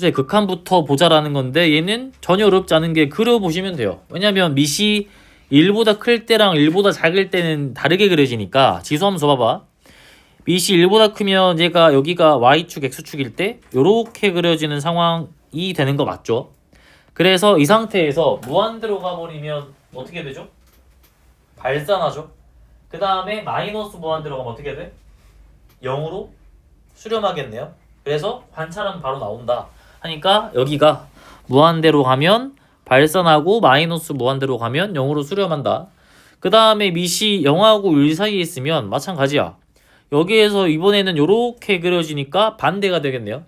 수의 극한부터 보자라는 건데 얘는 전혀 어렵지 않은 게 그려보시면 돼요. 왜냐면 밑이 1보다 클 때랑 1보다 작을 때는 다르게 그려지니까 지수함수 봐봐. 밑이 1보다 크면 얘가 여기가 y축 x축일 때 요렇게 그려지는 상황이 되는 거 맞죠? 그래서 이 상태에서 무한대로 가버리면 어떻게 되죠? 발산하죠. 그 다음에 마이너스 무한대로 가면 어떻게 돼? 0으로 수렴하겠네요. 그래서 관찰은 바로 나온다 하니까 여기가 무한대로 가면 발산하고 마이너스 무한대로 가면 0으로 수렴한다. 그 다음에 밑이 0하고 1 사이에 있으면 마찬가지야. 여기에서 이번에는 이렇게 그려지니까 반대가 되겠네요.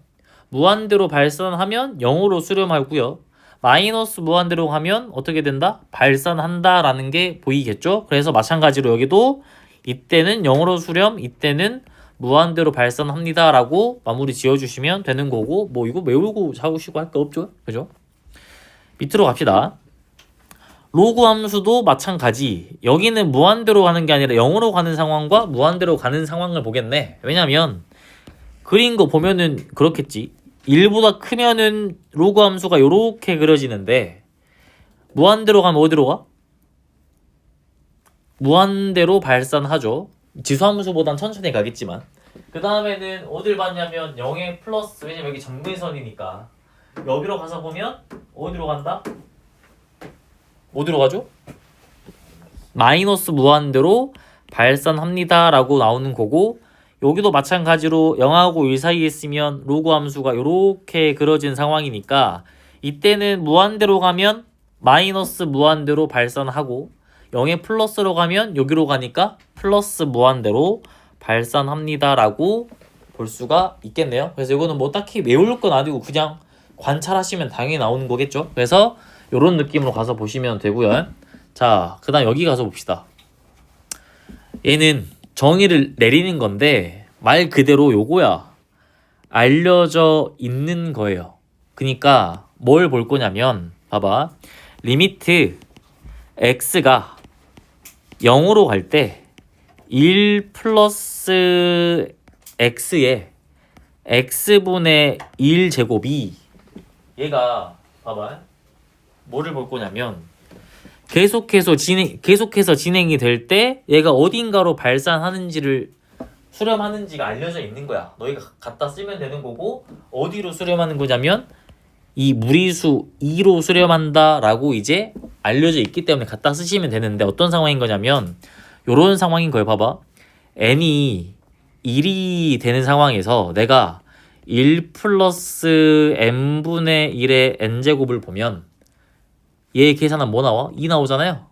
무한대로 발산하면 0으로 수렴하고요. 마이너스 무한대로 가면 어떻게 된다? 발산한다라는 게 보이겠죠? 그래서 마찬가지로 여기도 이때는 0으로 수렴, 이때는 무한대로 발산합니다 라고 마무리 지어주시면 되는 거고 뭐 이거 외우고 자고시고 할 거 없죠? 그죠? 밑으로 갑시다. 로그 함수도 마찬가지. 여기는 무한대로 가는 게 아니라 0으로 가는 상황과 무한대로 가는 상황을 보겠네. 왜냐면 그린 거 보면은 그렇겠지. 1보다 크면은 로그 함수가 요렇게 그려지는데 무한대로 가면 어디로 가? 무한대로 발산하죠. 지수함수보단 천천히 가겠지만 그 다음에는 어딜 봤냐면 0의 플러스, 왜냐면 여기 점근선이니까 여기로 가서 보면 어디로 간다? 어디로 가죠? 마이너스 무한대로 발산합니다 라고 나오는 거고 여기도 마찬가지로 0하고 1 사이에 있으면 로그 함수가 이렇게 그려진 상황이니까 이때는 무한대로 가면 마이너스 무한대로 발산하고 0의 플러스로 가면 여기로 가니까 플러스 무한대로 발산합니다 라고 볼 수가 있겠네요. 그래서 이거는 뭐 딱히 외울 건 아니고 그냥 관찰하시면 당연히 나오는 거겠죠. 그래서 이런 느낌으로 가서 보시면 되고요. 자, 그 다음 여기 가서 봅시다. 얘는 정의를 내리는 건데 말 그대로 요거야. 알려져 있는 거예요. 그러니까 뭘 볼 거냐면 봐봐. 리미트 x가 0으로 갈 때 1 플러스 x에 x분의 1 제곱이 얘가 봐봐. 뭐를 볼 거냐면 계속해서 진행이 될 때 얘가 어딘가로 발산하는지를 수렴하는지가 알려져 있는 거야. 너희가 갖다 쓰면 되는 거고 어디로 수렴하는 거냐면 이 무리수 2로 수렴한다 라고 이제 알려져 있기 때문에 갖다 쓰시면 되는데 어떤 상황인 거냐면 요런 상황인 거예요. 봐봐. n이 1이 되는 상황에서 내가 1 플러스 n분의 1의 n제곱을 보면 얘 계산하면 뭐 나와? 2 나오잖아요.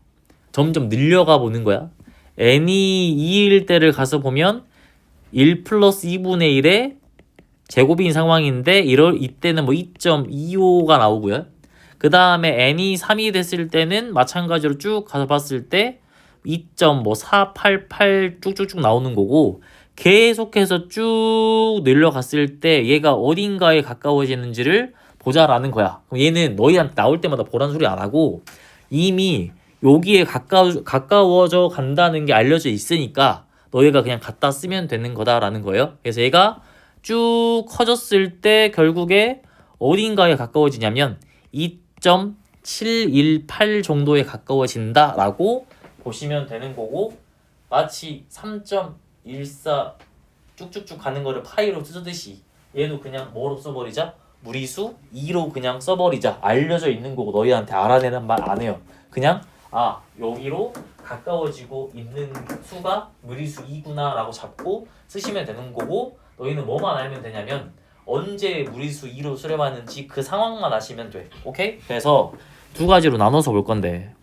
점점 늘려가 보는 거야. n이 2일 때를 가서 보면 1 플러스 2분의 1의 제곱인 상황인데 이때는 뭐 2.25가 나오고요. 그 다음에 n이 3이 됐을 때는 마찬가지로 쭉 가서 봤을 때 2.488 쭉쭉쭉 나오는 거고 계속해서 쭉 늘려갔을 때 얘가 어딘가에 가까워지는지를 보자라는 거야. 그럼 얘는 너희한테 나올 때마다 보란 소리 안 하고 이미 여기에 가까워져 간다는 게 알려져 있으니까 너희가 그냥 갖다 쓰면 되는 거다라는 거예요. 그래서 얘가 쭉 커졌을 때 결국에 어딘가에 가까워지냐면 2.718 정도에 가까워진다라고 보시면 되는 거고 마치 3.14 쭉쭉쭉 가는 거를 파이로 쓰듯이 얘도 그냥 뭐로 써버리자? 무리수 2로 그냥 써버리자. 알려져 있는 거고 너희한테 알아내는 말 안 해요. 그냥 여기로 가까워지고 있는 수가 무리수 2구나 라고 잡고 쓰시면 되는 거고 너희는 뭐만 알면 되냐면 언제 무리수 2로 수렴하는지 그 상황만 아시면 돼. 오케이? 그래서 두 가지로 나눠서 볼 건데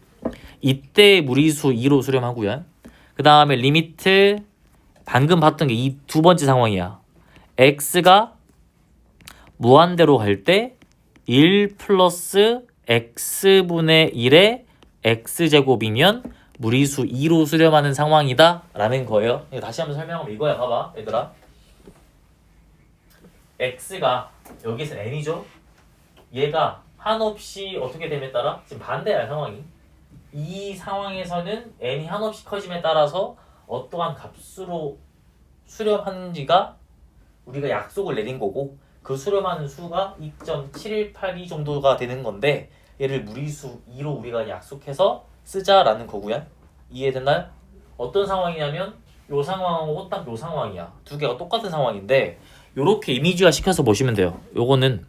이때 무리수 2로 수렴하고요. 그 다음에 리미트 방금 봤던 게 이 두 번째 상황이야. x가 무한대로 갈 때 1 플러스 x분의 1의 x제곱이면 무리수 2로 수렴하는 상황이다 라는 거예요. 다시 한번 설명하면 이거야. 봐봐 얘들아. x가 여기서 n이죠. 얘가 한없이 어떻게 됨에 따라 지금 반대야 상황이. 이 상황에서는 n이 한없이 커짐에 따라서 어떠한 값으로 수렴하는지가 우리가 약속을 내린 거고 그 수렴하는 수가 2.7182 정도가 되는 건데 얘를 무리수 2로 우리가 약속해서 쓰자라는 거고요. 이해됐나요? 어떤 상황이냐면 요 상황하고 딱 요 상황이야. 두 개가 똑같은 상황인데 요렇게 이미지화 시켜서 보시면 돼요. 요거는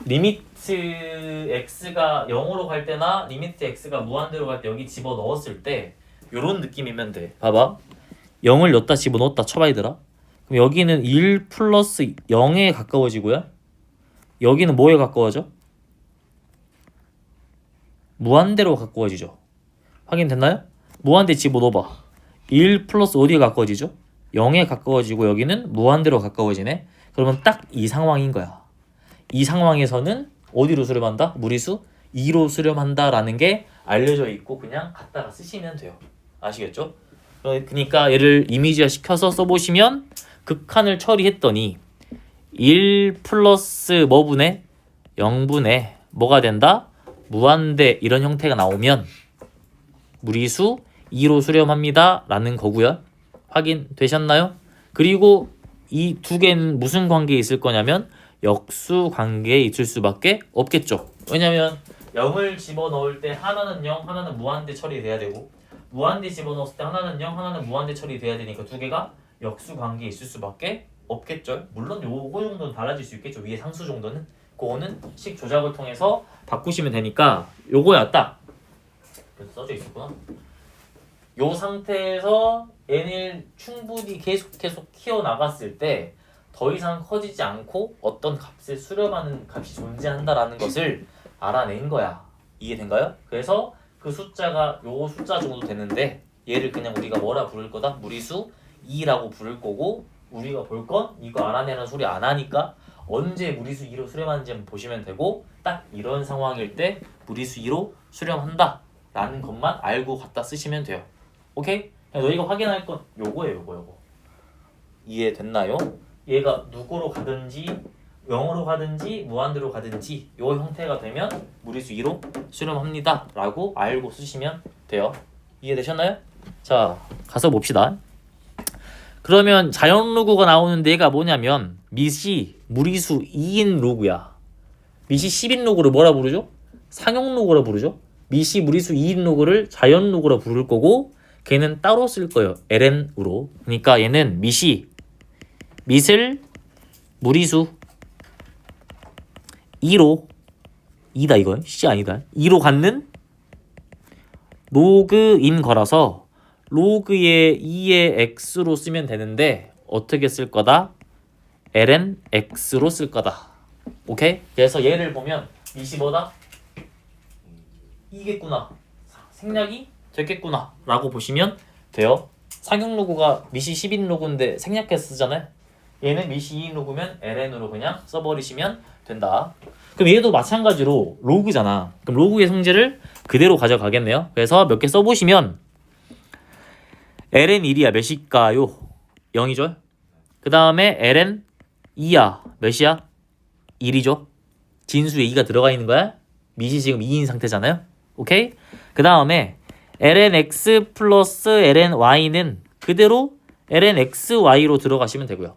리미트 x가 0으로 갈 때나 리미트 x가 무한대로 갈 때 여기 집어 넣었을 때 요런 느낌이면 돼. 봐봐. 0을 넣다 집어 넣었다 쳐봐 얘들아. 그럼 여기는 1 플러스 0에 가까워지고요. 여기는 뭐에 가까워져? 무한대로 가까워지죠. 확인됐나요? 무한대 집어넣어봐. 1 플러스 어디에 가까워지죠? 0에 가까워지고 여기는 무한대로 가까워지네. 그러면 딱 이 상황인 거야. 이 상황에서는 어디로 수렴한다? 무리수 2로 수렴한다라는 게 알려져 있고 그냥 갖다가 쓰시면 돼요. 아시겠죠? 그러니까 얘를 이미지화 시켜서 써보시면 극한을 처리했더니 1 플러스 뭐분의 0분의 뭐가 된다? 무한대 이런 형태가 나오면 무리수 2로 수렴합니다 라는 거고요. 확인되셨나요? 그리고 이 두 개는 무슨 관계에 있을 거냐면 역수 관계에 있을 수밖에 없겠죠. 왜냐면 0을 집어넣을 때 하나는 0, 하나는 무한대 처리돼야 되고 무한대 집어넣었을 때 하나는 0, 하나는 무한대 처리돼야 되니까 두 개가 역수 관계에 있을 수밖에 없겠죠. 물론 요거 정도는 달라질 수 있겠죠. 위에 상수 정도는. 그거는 식 조작을 통해서 바꾸시면 되니까 요거야 딱. 써져 있었구나. 요 상태에서 n을 충분히 계속 키워 나갔을 때 더 이상 커지지 않고 어떤 값을 수렴하는 값이 존재한다라는 것을 알아낸 거야. 이해된가요? 그래서 그 숫자가 요 숫자 정도 되는데 얘를 그냥 우리가 뭐라 부를 거다? 무리수 2라고 부를 거고 우리가 볼 건 이거 알아내는 소리 안 하니까 언제 무리수 2로 수렴하는지 한번 보시면 되고 딱 이런 상황일 때 무리수 2로 수렴한다 라는 것만 알고 갖다 쓰시면 돼요. 오케이? 너희가 확인할 건 요거예요. 요거. 이해됐나요? 얘가 누구로 가든지 0으로 가든지 무한대로 가든지 요 형태가 되면 무리수 2로 수렴합니다 라고 알고 쓰시면 돼요. 이해되셨나요? 자, 가서 봅시다. 그러면 자연 로그가 나오는 데가 뭐냐면 밑이 무리수 2인 로그야. 밑이 10인 로그를 뭐라 부르죠? 상용 로그라 부르죠. 밑이 무리수 2인 로그를 자연 로그라 부를 거고 걔는 따로 쓸 거예요. ln으로. 그러니까 얘는 밑을 무리수 2로 2다 이건 C 아니다. 2로 갖는 로그인 거라서 로그의 2의 x로 쓰면 되는데 어떻게 쓸 거다? ln x로 쓸 거다. 오케이? 그래서 얘를 보면 밑이 뭐다? 이겠구나. 생략이 됐겠구나 라고 보시면 돼요. 상용 로그가 밑이 10인 로그인데 생략해서 쓰잖아요. 얘는 밑이 2인 로그면 ln으로 그냥 써버리시면 된다. 그럼 얘도 마찬가지로 로그잖아. 그럼 로그의 성질을 그대로 가져가겠네요. 그래서 몇 개 써보시면 ln1이야 몇일까요? 0이죠. 그 다음에 ln 2야 몇이야? 1이죠. 진수에 2가 들어가 있는 거야. 밑이 지금 2인 상태잖아요. 오케이? 그 다음에 lnx 플러스 lny는 그대로 lnxy로 들어가시면 되고요.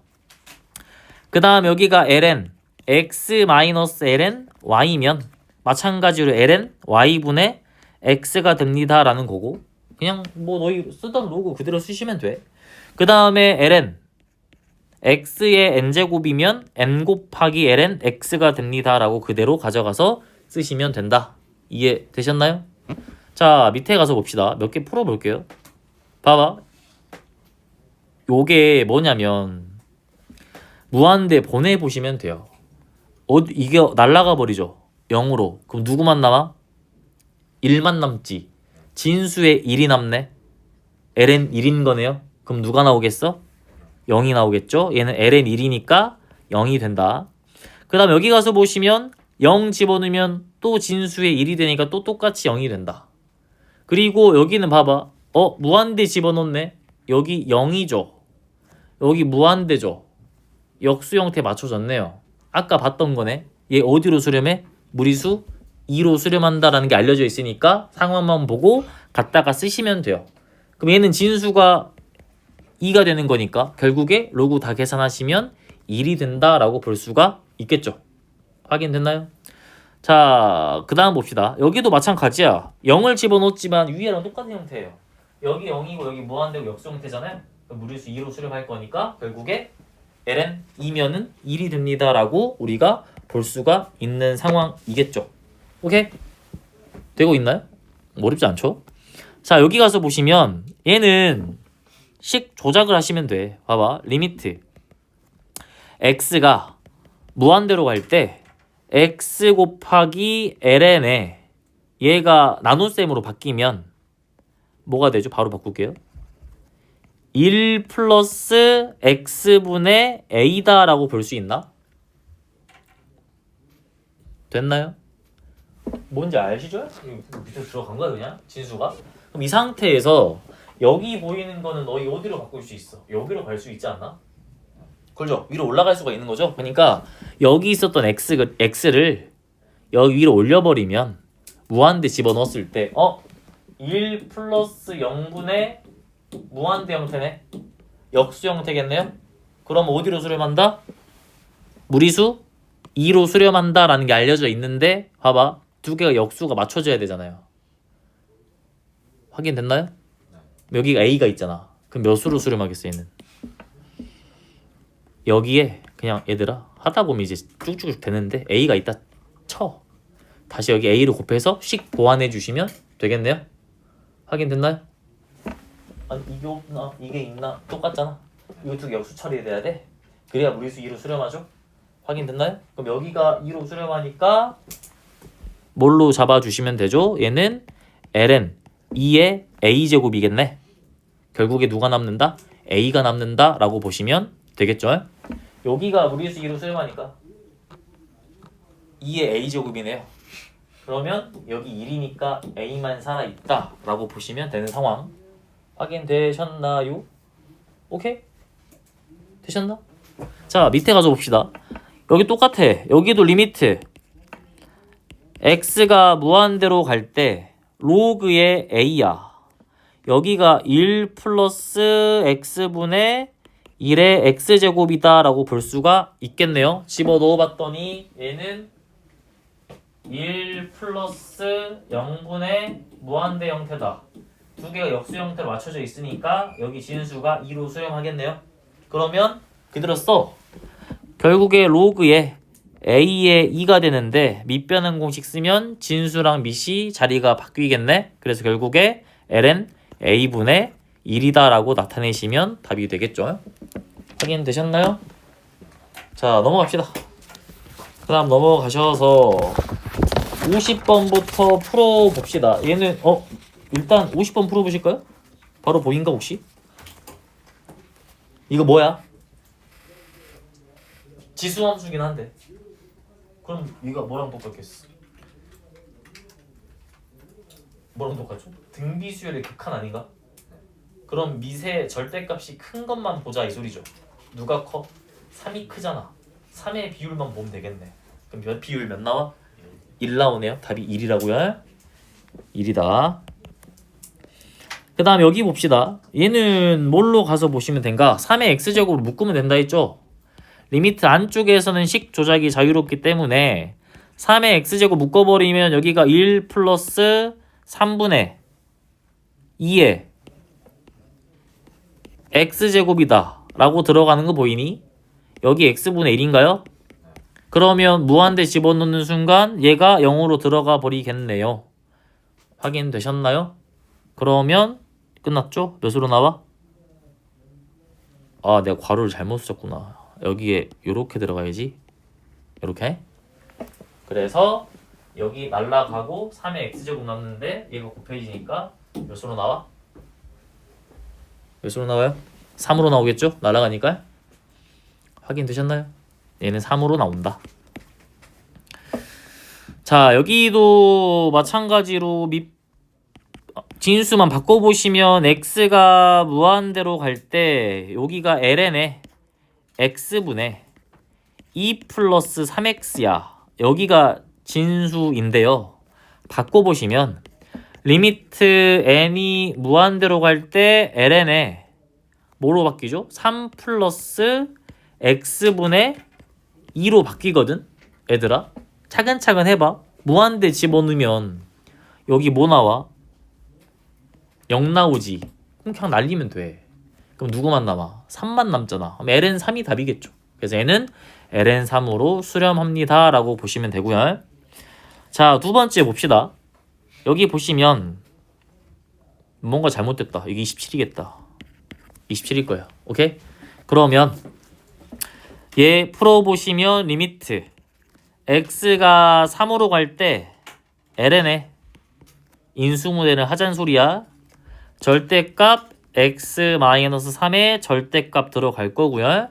그 다음 여기가 ln x 마이너스 ln y면 마찬가지로 ln y분의 x가 됩니다 라는 거고 그냥 뭐 너희 쓰던 로그 그대로 쓰시면 돼. 그 다음에 ln x의 n제곱이면 n 곱하기 ln x가 됩니다 라고 그대로 가져가서 쓰시면 된다. 이해되셨나요? 자 밑에 가서 봅시다. 몇 개 풀어볼게요. 봐봐. 요게 뭐냐면 무한대 보내보시면 돼요. 이게 날라가 버리죠. 0으로. 그럼 누구만 남아? 1만 남지. 진수에 1이 남네. ln 1인 거네요. 그럼 누가 나오겠어? 0이 나오겠죠. 얘는 ln 1이니까 0이 된다. 그 다음 여기 가서 보시면 0 집어넣으면 또 진수에 1이 되니까 또 똑같이 0이 된다. 그리고 여기는 봐봐. 무한대 집어넣네. 여기 0이죠. 여기 무한대죠. 역수 형태 맞춰졌네요. 아까 봤던 거네. 얘 어디로 수렴해? 무리수 2로 수렴한다라는 게 알려져 있으니까 상황만 보고 갖다가 쓰시면 돼요. 그럼 얘는 진수가 2가 되는 거니까 결국에 로그 다 계산하시면 1이 된다라고 볼 수가 있겠죠. 확인됐나요? 자, 그 다음 봅시다. 여기도 마찬가지야. 0을 집어넣었지만 위에랑 똑같은 형태예요. 여기 0이고 여기 무한대고 역수 형태잖아요. 무리수 2로 수렴할 거니까 결국에 ln 2면은 1이 됩니다라고 우리가 볼 수가 있는 상황이겠죠. 오케이? 되고 있나요? 어렵지 않죠? 자, 여기 가서 보시면 얘는 식 조작을 하시면 돼. 봐봐. 리미트 x가 무한대로 갈 때 x 곱하기 ln에 얘가 나눗셈으로 바뀌면 뭐가 되죠? 바로 바꿀게요. 1 플러스 x분의 a다라고 볼 수 있나? 됐나요? 뭔지 아시죠? 밑에 들어간 거야 그냥? 진수가? 그럼 이 상태에서 여기 보이는 거는 너희 어디로 바꿀 수 있어? 여기로 갈 수 있지 않나? 그렇죠? 위로 올라갈 수가 있는 거죠? 그러니까 여기 있었던 x를 여기 위로 올려버리면 무한대 집어넣었을 때 1 플러스 0분의 무한대 형태네? 역수 형태겠네요? 그럼 어디로 수렴한다? 무리수 2로 수렴한다 라는 게 알려져 있는데 봐봐. 두 개가 역수가 맞춰져야 되잖아요. 확인됐나요? 여기가 a가 있잖아. 그럼 몇 수로 수렴하겠어 얘는? 여기에 그냥 얘들아 하다 보면 이제 쭉쭉 되는데 a가 있다 쳐. 다시 여기 a를 곱해서 식 보완해 주시면 되겠네요. 확인됐나요? 아니 이게 없나? 이게 있나? 똑같잖아. 이거 두 개 역수 처리돼야 돼. 그래야 무리수 2로 수렴하죠. 확인됐나요? 그럼 여기가 2로 수렴하니까 뭘로 잡아주시면 되죠? 얘는 ln 2의 a제곱이겠네. 결국에 누가 남는다? a가 남는다 라고 보시면 되겠죠? 여기가 무리수 2로 수렴하니까 2의 a제곱이네요. 그러면 여기 1이니까 a만 살아있다 라고 보시면 되는 상황. 확인되셨나요? 오케이? 되셨나? 자, 밑에 가서 봅시다. 여기 똑같아. 여기도 리미트 x가 무한대로 갈 때 로그의 a야. 여기가 1 플러스 x분의 1의 x제곱이다 라고 볼 수가 있겠네요. 집어넣어 봤더니 얘는 1 플러스 0분의 무한대 형태다. 두 개가 역수 형태로 맞춰져 있으니까 여기 진수가 2로 수렴하겠네요. 그러면 그대로 써. 결국에 로그에 a의 2가 되는데 밑변환 공식 쓰면 진수랑 밑이 자리가 바뀌겠네. 그래서 결국에 ln a분의 1이다 라고 나타내시면 답이 되겠죠. 확인되셨나요? 자, 넘어갑시다. 그 다음 넘어가셔서 50번부터 풀어봅시다. 얘는 일단 50번 풀어보실까요? 바로 보인가 혹시? 이거 뭐야? 지수함수긴 한데 그럼 이거 뭐랑 똑같겠어? 뭐랑 똑같죠? 등비수열의 극한 아닌가? 그럼 미세 절대값이 큰 것만 보자 이 소리죠. 누가 커? 3이 크잖아. 3의 비율만 보면 되겠네. 그럼 몇 비율 몇 나와? 1 나오네요. 답이 1이라고요. 1이다. 그 다음 여기 봅시다. 얘는 뭘로 가서 보시면 된가? 3의 x제곱으로 묶으면 된다 했죠? 리미트 안쪽에서는 식 조작이 자유롭기 때문에 3의 x제곱 묶어버리면 여기가 1 플러스 3분의 2의 x제곱이다 라고 들어가는 거 보이니? 여기 x분의 1인가요? 그러면 무한대 집어넣는 순간 얘가 0으로 들어가 버리겠네요. 확인되셨나요? 그러면 끝났죠? 몇으로 나와? 아, 내가 괄호를 잘못 썼구나. 여기에 요렇게 들어가야지. 요렇게. 그래서 여기 날라가고 3의 x제곱 남는데 얘가 곱해지니까 몇으로 나와? 몇으로 나와요? 3으로 나오겠죠? 날아가니까. 확인되셨나요? 얘는 3으로 나온다. 자, 여기도 마찬가지로 진수만 바꿔보시면 x가 무한대로 갈 때 여기가 ln에 x분의 2 플러스 3x야. 여기가 진수인데요. 바꿔보시면 리미트 n이 무한대로 갈 때 ln에 뭐로 바뀌죠? 3 플러스 x분의 2로 바뀌거든. 얘들아 차근차근 해봐. 무한대 집어넣으면 여기 뭐 나와? 0 나오지. 그럼 그냥 날리면 돼. 그럼 누구만 남아? 3만 남잖아. 그럼 ln3이 답이겠죠. 그래서 얘는 ln3으로 수렴합니다 라고 보시면 되고요. 자, 두 번째 봅시다. 여기 보시면 뭔가 잘못됐다. 여기 27이겠다. 27일 거야. 오케이? 그러면 얘 풀어보시면 리미트 x가 3으로 갈 때 ln에 인수분해는 하자는 소리야. 절대값 x-3의 절대값 들어갈 거고요.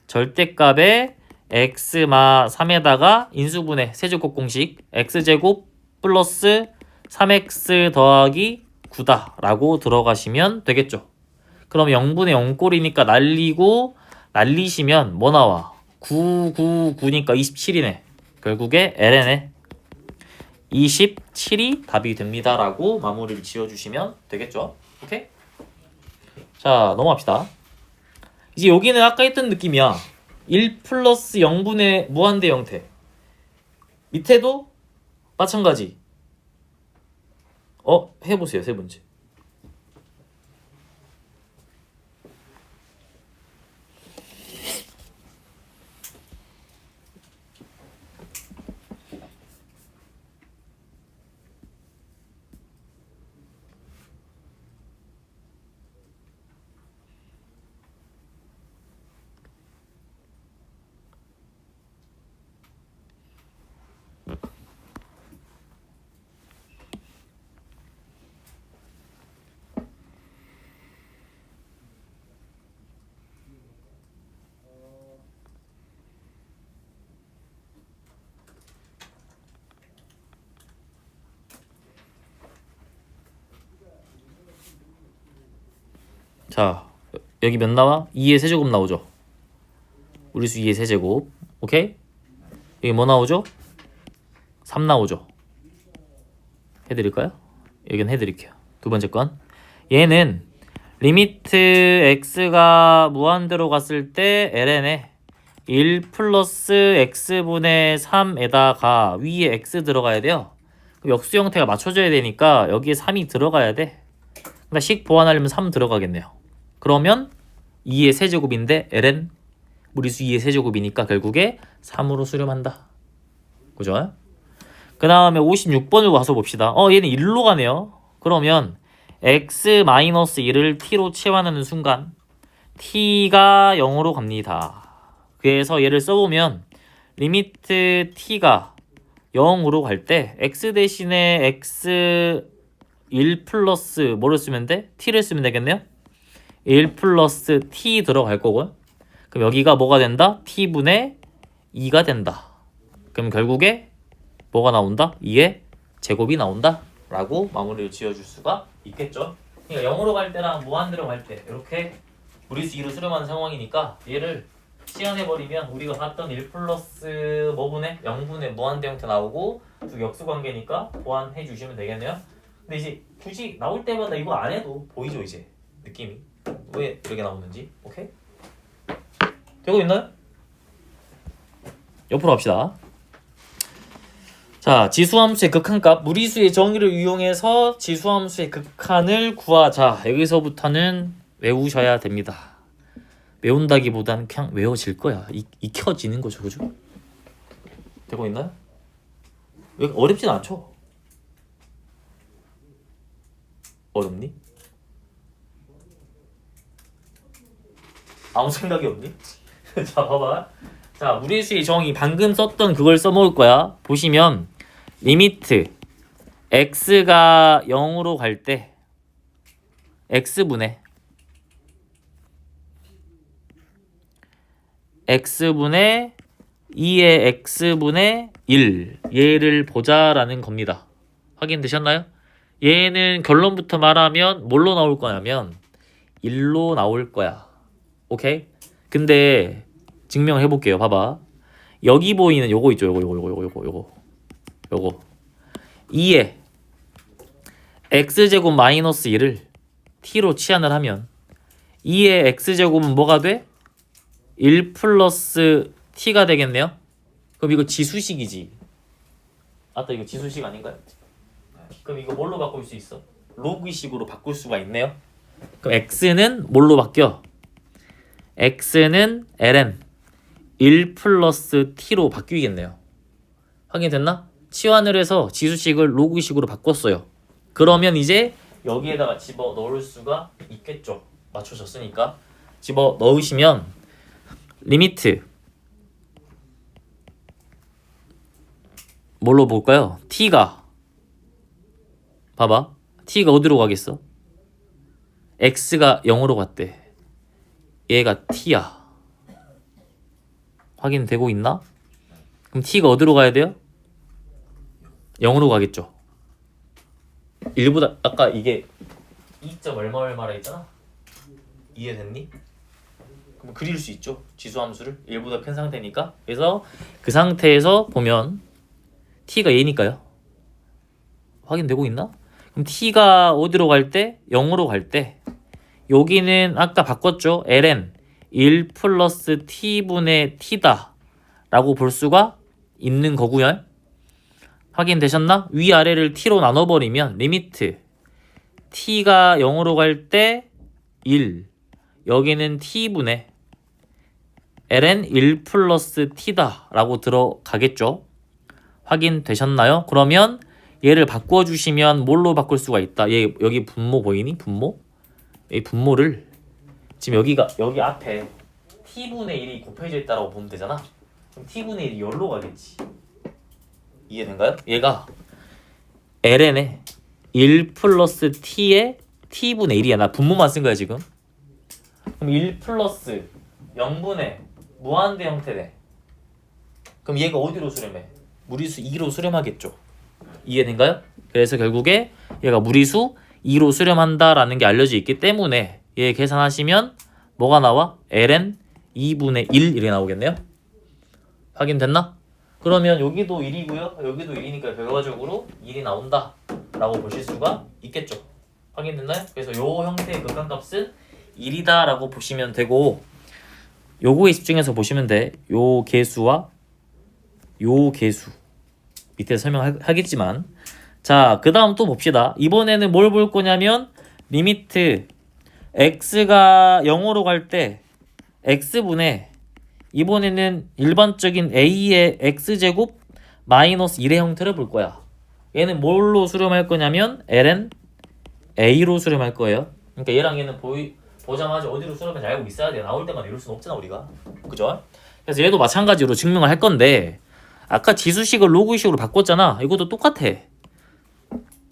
절대값에 x-3에다가 인수분해 세제곱 공식 x제곱 플러스 3x 더하기 9다 라고 들어가시면 되겠죠. 그럼 0분의 0꼴이니까 날리시면 뭐 나와? 9, 9, 9니까 27이네. 결국에 ln에 27이 답이 됩니다 라고 마무리를 지어주시면 되겠죠. 오케이? 자, 넘어갑시다. 이제 여기는 아까 했던 느낌이야. 1 플러스 0분의 무한대 형태. 밑에도 마찬가지. 해보세요. 세 번째. 자, 여기 몇 나와? 2의 세제곱 나오죠. 우리수 2의 세제곱. 오케이? 여기 뭐 나오죠? 3 나오죠. 해드릴까요? 여기는 해드릴게요. 두 번째 건. 얘는 리미트 x가 무한대로 갔을 때 ln에 1 플러스 x분의 3에다가 위에 x 들어가야 돼요. 그럼 역수 형태가 맞춰져야 되니까 여기에 3이 들어가야 돼. 그러니까 식 보완하려면 3 들어가겠네요. 그러면 2의 세제곱인데 ln 무리수 2의 세제곱이니까 결국에 3으로 수렴한다. 그죠? 그 다음에 56번을 와서 봅시다. 얘는 1로 가네요. 그러면 x-1을 t로 치환하는 순간 t가 0으로 갑니다. 그래서 얘를 써보면 리미트 t가 0으로 갈 때 x 대신에 x 1 플러스 뭐를 쓰면 돼? t를 쓰면 되겠네요. 1 플러스 t 들어갈 거고요. 그럼 여기가 뭐가 된다? t분의 2가 된다. 그럼 결국에 뭐가 나온다? 2의 제곱이 나온다 라고 마무리를 지어줄 수가 있겠죠. 그러니까 0으로 갈 때랑 무한대로 갈 때 이렇게 무리수 2로 수렴하는 상황이니까 얘를 시연해버리면 우리가 봤던 1 플러스 뭐분의 0분의 무한대 형태 나오고 두 역수관계니까 보완해 주시면 되겠네요. 근데 이제 굳이 나올 때마다 이거 안 해도 보이죠 이제 느낌이 왜 이렇게 나오는지. 오케이? 되고 있나요? 옆으로 갑시다. 자, 지수함수의 극한값 무리수의 정의를 이용해서 지수함수의 극한을 구하자. 여기서부터는 외우셔야 됩니다. 외운다기보다는 그냥 외워질 거야. 익혀지는 거죠. 그죠? 되고 있나요? 왜 어렵진 않죠? 어렵니? 아무 생각이 없니? 자, 봐봐. 자, 무리수의 정의 방금 썼던 그걸 써먹을 거야. 보시면 리미트 x가 0으로 갈 때 x분의 x분의 2의 x분의 1 얘를 보자라는 겁니다. 확인되셨나요? 얘는 결론부터 말하면 뭘로 나올 거냐면 1로 나올 거야. 오케이? 근데 증명해 볼게요. 봐봐. 여기 보이는 요거 있죠. 요거 2에 x제곱 마이너스 1을 t로 치환을 하면 2의 x제곱은 뭐가 돼? 1 플러스 t가 되겠네요. 그럼 이거 지수식이지. 아따 이거 지수식 아닌가요? 그럼 이거 뭘로 바꿀 수 있어? 로그식으로 바꿀 수가 있네요. 그럼 x는 뭘로 바뀌어? x는 ln 1 플러스 t로 바뀌겠네요. 확인됐나? 치환을 해서 지수식을 로그식으로 바꿨어요. 그러면 이제 여기에다가 집어 넣을 수가 있겠죠. 맞춰졌으니까 집어 넣으시면 리미트 뭘로 볼까요? t가 봐봐. t가 어디로 가겠어? x가 0으로 갔대. 얘가 t야. 확인되고 있나? 그럼 t가 어디로 가야 돼요? 0으로 가겠죠. 1보다 아까 이게 2점 얼마 했잖아. 이해됐니? 그럼 그릴 수 있죠. 지수함수를 1보다 큰 상태니까. 그래서 그 상태에서 보면 t가 얘니까요. 확인되고 있나? 그럼 t가 어디로 갈 때? 0으로 갈 때 여기는 아까 바꿨죠. ln 1 플러스 t분의 t다 라고 볼 수가 있는 거고요. 확인되셨나? 위아래를 t로 나눠버리면 리미트 t가 0으로 갈 때 1 여기는 t분의 ln 1 플러스 t다 라고 들어가겠죠. 확인되셨나요? 그러면 얘를 바꿔주시면 뭘로 바꿀 수가 있다. 얘 여기 분모 보이니? 분모? 이 분모를 지금 여기 앞에 t분의 1이 곱해져 있다라고 보면 되잖아. 그럼 t분의 1이 여기로 가겠지. 이해된가요? 얘가 ln에 1 플러스 t에 t분의 1이야. 나 분모만 쓴 거야 지금. 그럼 1 플러스 0분의 무한대 형태네. 그럼 얘가 어디로 수렴해? 무리수 2로 수렴하겠죠. 이해된가요? 그래서 결국에 얘가 무리수 2로 수렴한다라는 게 알려져 있기 때문에 얘 계산하시면 뭐가 나와? ln 2분의 1 이렇게 나오겠네요. 확인됐나? 그러면 여기도 1이고요. 여기도 1이니까 결과적으로 1이 나온다 라고 보실 수가 있겠죠. 확인됐나요? 그래서 요 형태의 극한값은 1이다 라고 보시면 되고 요거에 집중해서 보시면 돼. 요 개수와 요 개수 밑에 설명하겠지만 자, 그 다음 또 봅시다. 이번에는 뭘 볼 거냐면 리미트 x가 0으로 갈 때 x분의 이번에는 일반적인 a의 x제곱 마이너스 1의 형태를 볼 거야. 얘는 뭘로 수렴할 거냐면 ln a로 수렴할 거예요. 그러니까 얘랑 얘는 보자마자 어디로 수렴할지 알고 있어야 돼. 나올 때마다 이럴 수는 없잖아 우리가. 그죠? 그래서 얘도 마찬가지로 증명을 할 건데 아까 지수식을 로그식으로 바꿨잖아. 이것도 똑같아.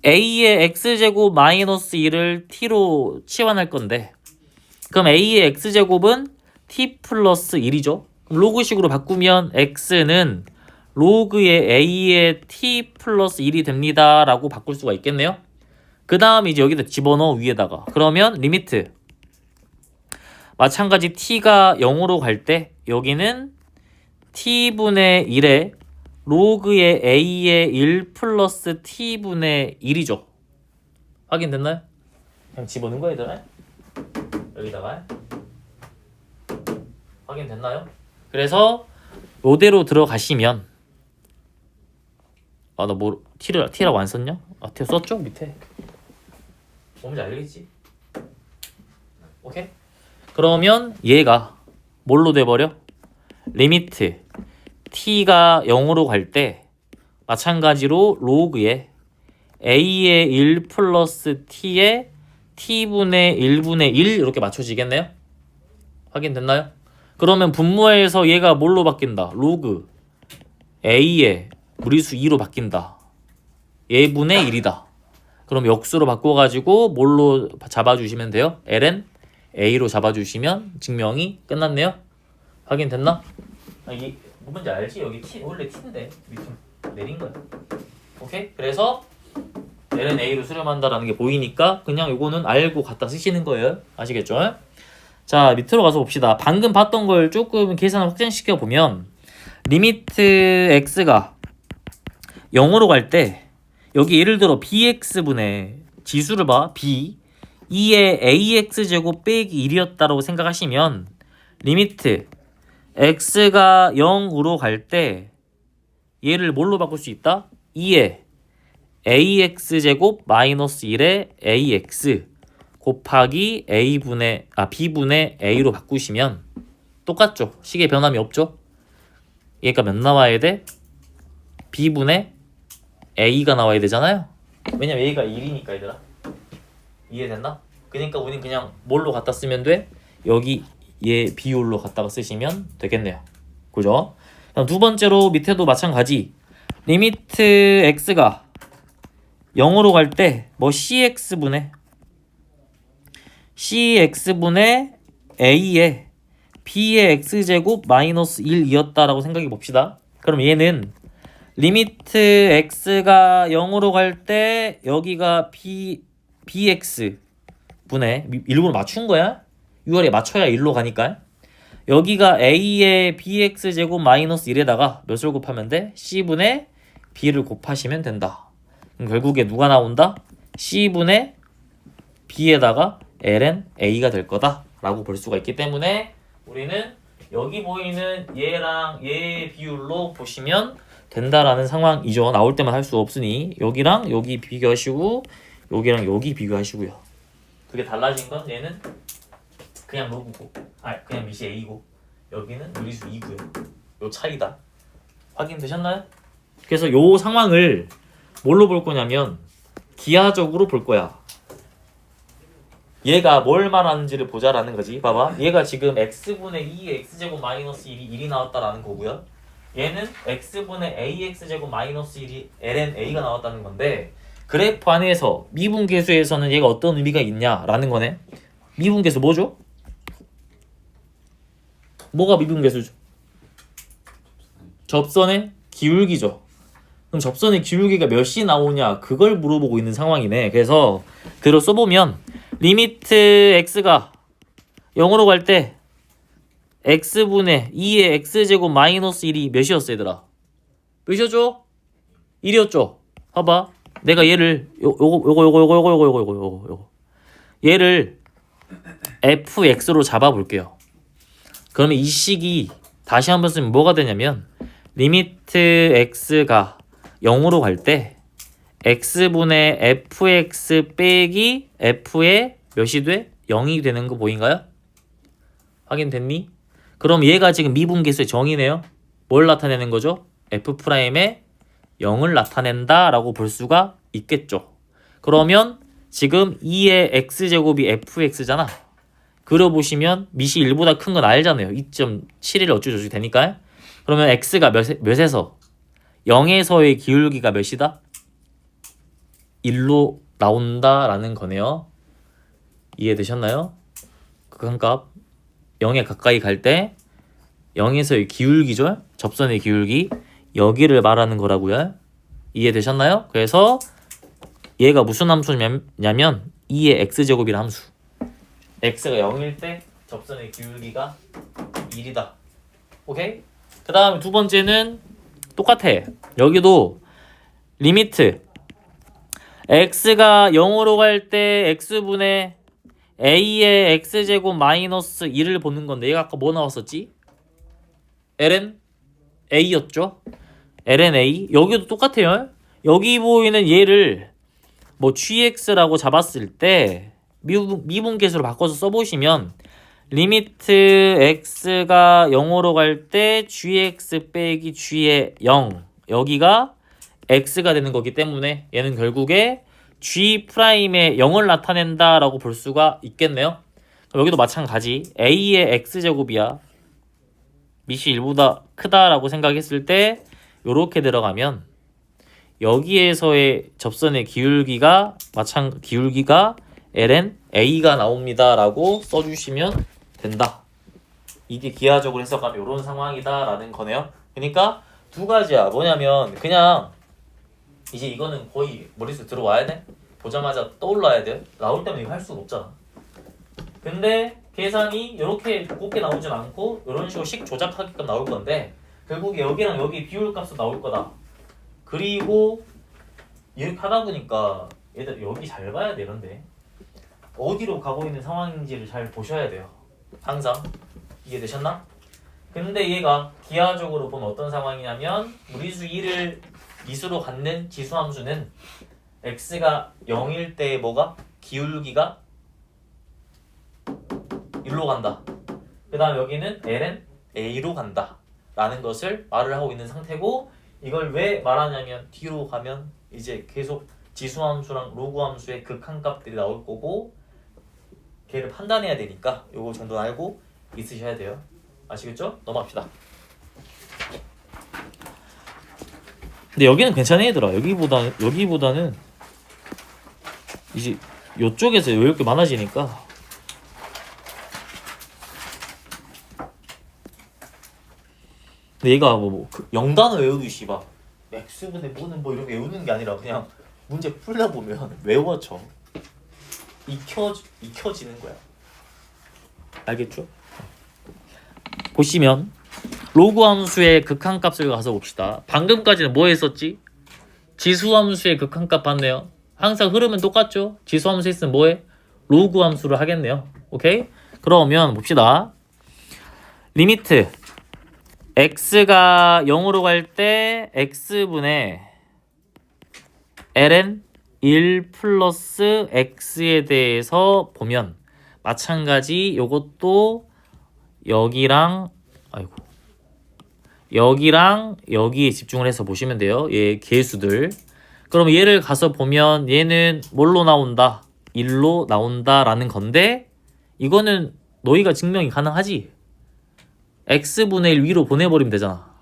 a의 x제곱 마이너스 1을 t로 치환할 건데 그럼 a의 x제곱은 t 플러스 1이죠. 그럼 로그식으로 바꾸면 x는 로그의 a의 t 플러스 1이 됩니다 라고 바꿀 수가 있겠네요. 그 다음 이제 여기다 집어넣어 위에다가. 그러면 리미트 마찬가지 t가 0으로 갈 때 여기는 t분의 1에 로그의 a의 1 플러스 t분의 1이죠. 확인됐나요? 그냥 집어넣은 거야 얘들아. 여기다가 확인됐나요? 그래서 요대로 들어가시면 아 나 뭐 t라고 안 썼냐? 아 t 썼죠? 밑에 뭔지 알겠지? 오케이? 그러면 얘가 뭘로 돼버려? 리미트 t가 0으로 갈 때 마찬가지로 로그에 a의 1 플러스 t에 t분의 1분의 1 이렇게 맞춰지겠네요? 확인됐나요? 그러면 분모에서 얘가 뭘로 바뀐다? 로그 a의 무리수 2로 바뀐다. 얘분의 1이다. 그럼 역수로 바꿔가지고 뭘로 잡아주시면 돼요? ln a로 잡아주시면 증명이 끝났네요. 확인됐나? 이게 뭔지 알지? 여기 t 원래 t인데 밑으로 내린 거야. 오케이? 그래서 ln a로 수렴한다라는 게 보이니까 그냥 요거는 알고 갖다 쓰시는 거예요. 아시겠죠? 자, 밑으로 가서 봅시다. 방금 봤던 걸 조금 계산을 확장시켜 보면 리미트 x가 0으로 갈 때 여기 예를 들어 bx분의 지수를 봐. b 2의 ax제곱 빼기 1이었다고 생각하시면 리미트 x가 0으로 갈 때 얘를 뭘로 바꿀 수 있다? 2에 ax제곱 마이너스 1에 ax 곱하기 b분의 a로 바꾸시면 똑같죠? 식의 변함이 없죠? 얘가 몇 나와야 돼? b분의 a가 나와야 되잖아요? 왜냐면 a가 1이니까 얘들아. 이해됐나? 그러니까 우린 그냥 뭘로 갖다 쓰면 돼? 여기 얘 비율로 갖다가 쓰시면 되겠네요. 그죠? 그럼 두 번째로 밑에도 마찬가지. 리미트 x가 0으로 갈 때 뭐 cx분의 a에 b의 x제곱 마이너스 1이었다라고 생각해 봅시다. 그럼 얘는 리미트 x가 0으로 갈 때 여기가 bx 분의 일부러 맞춘 거야? 6월에 맞춰야 1로 가니까. 여기가 a의 bx제곱 마이너스 1에다가 몇을 곱하면 돼? c분의 b를 곱하시면 된다. 그럼 결국에 누가 나온다? c분의 b에다가 ln a가 될 거다 라고 볼 수가 있기 때문에 우리는 여기 보이는 얘랑 얘의 비율로 보시면 된다라는 상황이죠. 나올 때만 할 수 없으니 여기랑 여기 비교하시고 여기랑 여기 비교하시고요. 그게 달라진 건 얘는 그냥 로그고 그냥 미시 a고 여기는 무리수 2고요. 요 차이다. 확인되셨나요? 그래서 요 상황을 뭘로 볼 거냐면 기하적으로 볼 거야. 얘가 뭘 말하는지를 보자라는 거지. 봐봐. 얘가 지금 x분의 2의 x제곱 마이너스 1이 나왔다라는 거고요. 얘는 x분의 ax제곱 마이너스 1이 ln a가 나왔다는 건데 그래프 안에서 미분계수에서는 얘가 어떤 의미가 있냐라는 거네. 미분계수 뭐죠? 뭐가 미분계수죠? 접선의 기울기죠. 그럼 접선의 기울기가 몇이 나오냐 그걸 물어보고 있는 상황이네. 그래서 그대로 써보면 리미트 x가 0으로 갈 때 x분의 2의 x제곱 마이너스 1이 몇이었어 얘들아? 몇이었죠? 1이었죠? 봐봐. 내가 얘를 요거 얘를 fx로 잡아볼게요. 그러면 이 식이 다시 한번 쓰면 뭐가 되냐면 리미트 x가 0으로 갈 때 x분의 fx 빼기 f의 몇이 돼? 0이 되는 거 보인가요? 확인됐니? 그럼 얘가 지금 미분계수의 정의네요. 뭘 나타내는 거죠? f'의 0을 나타낸다 라고 볼 수가 있겠죠. 그러면 지금 2의 x제곱이 fx잖아. 그려보시면 미시 1보다 큰 건 알잖아요. 2.71 어쩌고저쩌고 되니까. 그러면 x가 몇에서 0에서의 기울기가 몇이다? 1로 나온다라는 거네요. 이해되셨나요? 극한값 0에 가까이 갈 때 0에서의 기울기죠. 접선의 기울기 여기를 말하는 거라고요. 이해되셨나요? 그래서 얘가 무슨 함수냐면 2의 x제곱이라 함수. x가 0일 때 접선의 기울기가 1이다. 오케이? 그 다음에 두 번째는 똑같아. 여기도 리미트 x가 0으로 갈 때 x분의 a의 x제곱 마이너스 1을 보는 건데 얘가 아까 뭐 나왔었지? ln a였죠? ln a 여기도 똑같아요. 여기 보이는 얘를 뭐 gx라고 잡았을 때 미분계수로 바꿔서 써보시면 리미트 x가 0으로 갈 때 gx 빼기 g의 0 여기가 x가 되는 거기 때문에 얘는 결국에 g'의 0을 나타낸다 라고 볼 수가 있겠네요. 여기도 마찬가지 a의 x제곱이야 미시 1보다 크다라고 생각했을 때 요렇게 들어가면 여기에서의 접선의 기울기가 기울기가 ln a가 나옵니다 라고 써주시면 된다. 이게 기하적으로 해석하면 이런 상황이다 라는 거네요. 그러니까 두 가지야. 뭐냐면 그냥 이제 이거는 거의 머릿속에 들어와야 돼. 보자마자 떠올라야 돼. 나올 때면 이거 할 수가 없잖아. 근데 계산이 이렇게 곱게 나오진 않고 이런 식으로 식 조작하게끔 나올 건데 결국에 여기랑 여기 비율값도 나올 거다. 그리고 이렇게 하다 보니까 얘들 여기 잘 봐야 되는데 어디로 가고 있는 상황인지를 잘 보셔야 돼요. 항상 이해되셨나? 근데 얘가 기하적으로 보면 어떤 상황이냐면 무리수 2를 미수로 갖는 지수함수는 x가 0일 때 뭐가? 기울기가 1로 간다. 그 다음 여기는 ln a로 간다 라는 것을 말을 하고 있는 상태고, 이걸 왜 말하냐면 뒤로 가면 이제 계속 지수함수랑 로그함수의 극한값들이 나올 거고 걔를 판단해야 되니까 요거 정도 알고 있으셔야 돼요. 아시겠죠? 넘어갑시다. 근데 여기는 괜찮은 얘들아. 여기보다는 이제 요쪽에서 이렇게 많아지니까 근데 얘가 그 0단어 외우듯이 막 x분의 뭐는 뭐 이렇게 외우는 게 아니라 그냥 문제 풀다 보면 외워져. 익혀지는 거야. 알겠죠? 보시면 로그 함수의 극한값을 가서 봅시다. 방금까지는 뭐 했었지? 지수 함수의 극한값 봤네요. 항상 흐름은 똑같죠? 지수 함수 있으면 뭐해? 로그 함수를 하겠네요. 오케이? 그러면 봅시다. 리미트 x가 0으로 갈 때 x분의 ln 1 플러스 x에 대해서 보면 마찬가지 요것도 여기랑 여기에 집중을 해서 보시면 돼요. 얘 개수들. 그럼 얘를 가서 보면 얘는 뭘로 나온다? 1로 나온다라는 건데 이거는 너희가 증명이 가능하지? x분의 1 위로 보내버리면 되잖아.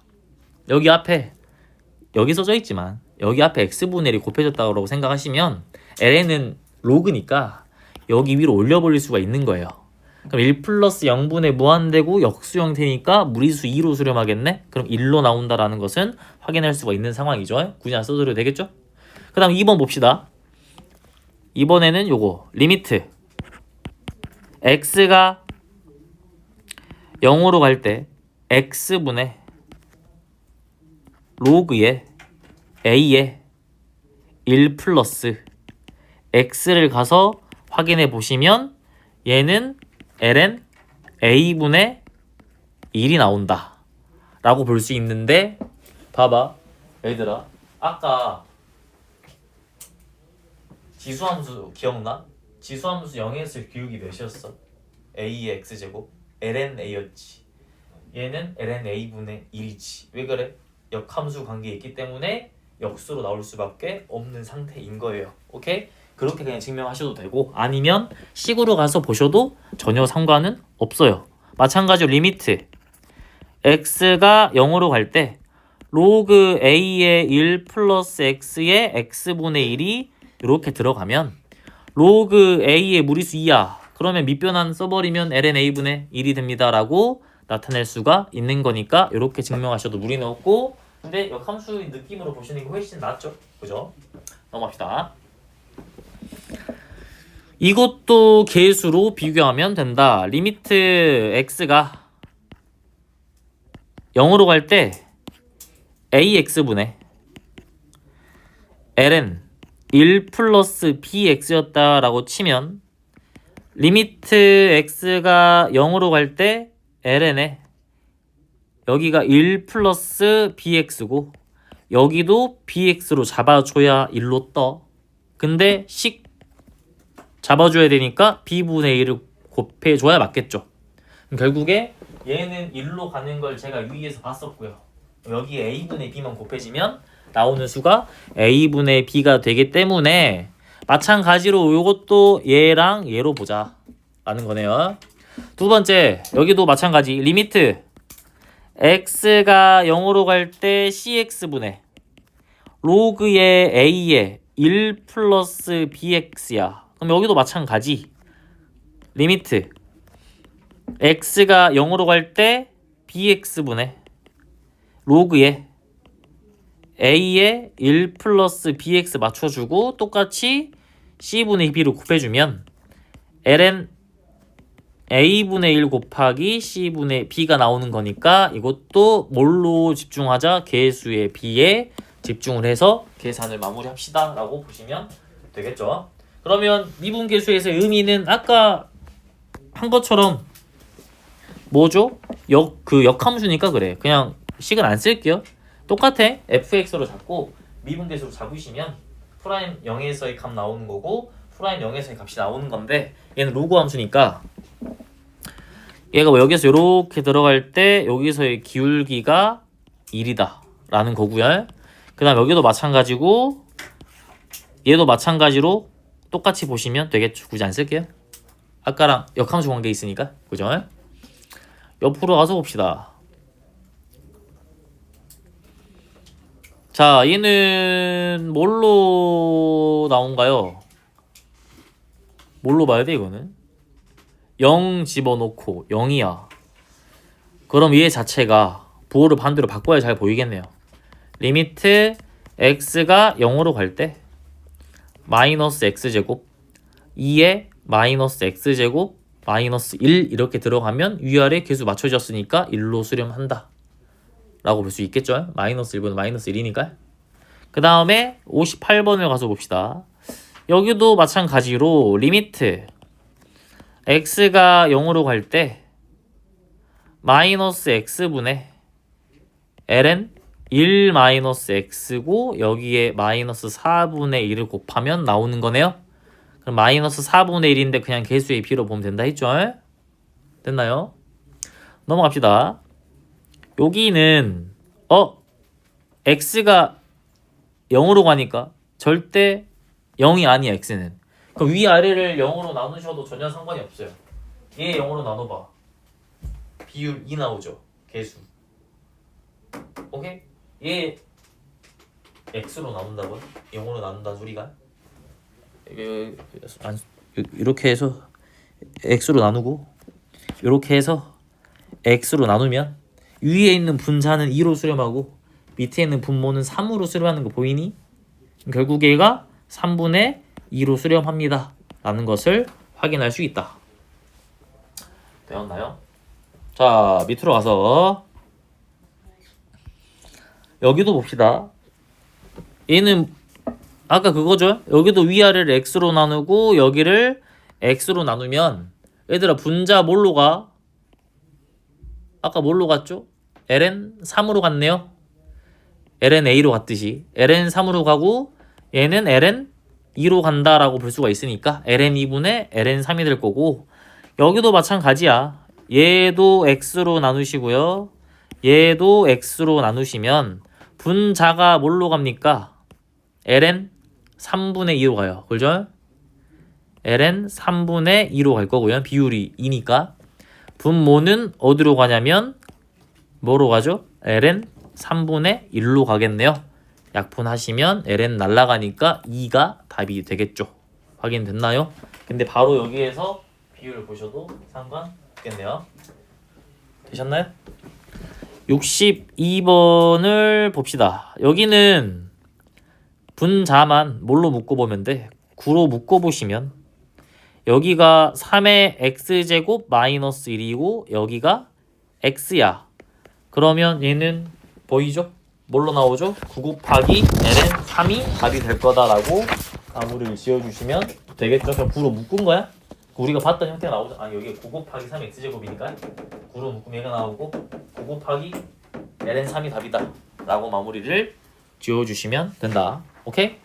여기 앞에 여기 써져 있지만 여기 앞에 x분의 1이 곱해졌다고 생각하시면 ln은 로그니까 여기 위로 올려버릴 수가 있는 거예요. 그럼 1 플러스 0분의 무한대고 역수형태니까 무리수 2로 수렴하겠네? 그럼 1로 나온다라는 것은 확인할 수가 있는 상황이죠. 굳이 안 써도 되겠죠? 그 다음 2번 봅시다. 이번에는 요거 리미트 x가 0으로 갈 때 x분의 로그의 a의 1 플러스 x를 가서 확인해 보시면 얘는 ln a분의 1이 나온다 라고 볼 수 있는데, 봐봐 얘들아, 아까 지수함수 기억나? 지수함수 0에서 기울기 몇이었어? a의 x제곱 ln a였지. 얘는 ln a분의 1이지. 왜 그래? 역함수 관계에 있기 때문에 역수로 나올 수밖에 없는 상태인 거예요. 오케이? 그렇게 그냥 증명하셔도 되고 아니면 식으로 가서 보셔도 전혀 상관은 없어요. 마찬가지로 리미트 x가 0으로 갈 때 로그 a의 1 플러스 x의 x분의 1이 이렇게 들어가면 로그 a의 무리수 2야. 그러면 밑변환 써버리면 ln a분의 1이 됩니다 라고 나타낼 수가 있는 거니까 이렇게 증명하셔도 무리는 없고, 근데 역함수의 느낌으로 보시는 게 훨씬 낫죠. 그죠? 넘어갑시다. 이것도 개수로 비교하면 된다. 리미트 x가 0으로 갈 때 ax분의 ln 1 플러스 bx였다라고 치면 리미트 x가 0으로 갈 때 ln에 여기가 1 플러스 bx고 여기도 bx로 잡아줘야 1로 떠. 근데 식 잡아줘야 되니까 b분의 1을 곱해줘야 맞겠죠. 결국에 얘는 1로 가는 걸 제가 위에서 봤었고요. 여기에 a분의 b만 곱해지면 나오는 수가 a분의 b가 되기 때문에 마찬가지로 이것도 얘랑 얘로 보자 라는 거네요. 두 번째, 여기도 마찬가지 리미트 x가 0으로 갈 때 cx분의 로그의 a의 1 플러스 bx야. 그럼 여기도 마찬가지 리미트 x가 0으로 갈 때 bx분의 로그의 a의 1 플러스 bx 맞춰주고 똑같이 c분의 b를 곱해주면 ln a분의 1 곱하기 c분의 b가 나오는 거니까 이것도 뭘로 집중하자? 개수의 b에 집중을 해서 계산을 마무리합시다 라고 보시면 되겠죠. 그러면 미분계수에서의 의미는 아까 한 것처럼 뭐죠? 역함수니까 그래. 그냥 식은 안 쓸게요. 똑같아. fx로 잡고 미분계수로 잡으시면 프라임 0에서의 값 나오는 거고 프라임 0에서의 값이 나오는 건데 얘는 로그 함수니까 얘가 뭐 여기서 이렇게 들어갈 때 여기서의 기울기가 1이다 라는 거고요. 그 다음 여기도 마찬가지고 얘도 마찬가지로 똑같이 보시면 되겠죠. 굳이 안 쓸게요. 아까랑 역함수 관계 있으니까. 그죠? 옆으로 가서 봅시다. 자, 얘는 뭘로 나온가요? 뭘로 봐야 돼 이거는? 0 집어넣고 0이야. 그럼 얘 자체가 부호를 반대로 바꿔야 잘 보이겠네요. 리미트 x가 0으로 갈 때 마이너스 x제곱 2에 마이너스 x제곱 마이너스 1 이렇게 들어가면 위아래 계수 맞춰졌으니까 1로 수렴한다 라고 볼 수 있겠죠. 마이너스 1분은 마이너스 1이니까. 그 다음에 58번을 가서 봅시다. 여기도 마찬가지로 리미트 x가 0으로 갈 때 마이너스 x분의 ln 1 마이너스 x고 여기에 마이너스 4분의 1을 곱하면 나오는 거네요. 그럼 마이너스 4분의 1인데 그냥 개수의 b로 보면 된다 했죠? 됐나요? 넘어갑시다. 여기는 x가 0으로 가니까 절대 0이 아니야 x는. 그럼 위아래를 0으로 나누셔도 전혀 상관이 없어요. 얘 0으로 나눠봐. 비율 2 나오죠. 개수. 오케이? 얘 x로 나눈다고요? 0으로 나눈다 우리가? 이렇게 해서 x로 나누고 이렇게 해서 x로 나누면 위에 있는 분자는 2로 수렴하고 밑에 있는 분모는 3으로 수렴하는 거 보이니? 결국 얘가 3분의 2로 수렴합니다 라는 것을 확인할 수 있다. 되었나요? 자, 밑으로 가서 여기도 봅시다. 얘는 아까 그거죠? 여기도 위아래를 x로 나누고 여기를 x로 나누면 얘들아 분자 뭘로 가? 아까 뭘로 갔죠? ln 3으로 갔네요. ln a로 갔듯이 ln 3으로 가고 얘는 ln 2로 간다라고 볼 수가 있으니까 ln 2분의 ln 3이 될 거고 여기도 마찬가지야. 얘도 x로 나누시고요. 얘도 x로 나누시면 분자가 뭘로 갑니까? ln 3분의 2로 가요. 그죠? ln 3분의 2로 갈 거고요. 비율이 2니까. 분모는 어디로 가냐면 뭐로 가죠? ln 3분의 1로 가겠네요. 약분하시면 ln 날라가니까 2가 답이 되겠죠. 확인됐나요? 근데 바로 여기에서 비율을 보셔도 상관없겠네요. 되셨나요? 62번을 봅시다. 여기는 분자만 뭘로 묶어보면 돼? 9로 묶어보시면 여기가 3의 x제곱 마이너스 1이고 여기가 x야. 그러면 얘는 보이죠? 뭘로 나오죠? 9 곱하기 ln 3이 답이 될 거다라고 마무리를 지어주시면 되겠죠? 그럼 9로 묶은 거야? 우리가 봤던 형태가 나오죠? 아 여기 9 곱하기 3 x제곱이니까 9로 묶으면 얘가 나오고 9 곱하기 ln 3이 답이다 라고 마무리를 지어주시면 된다. 오케이?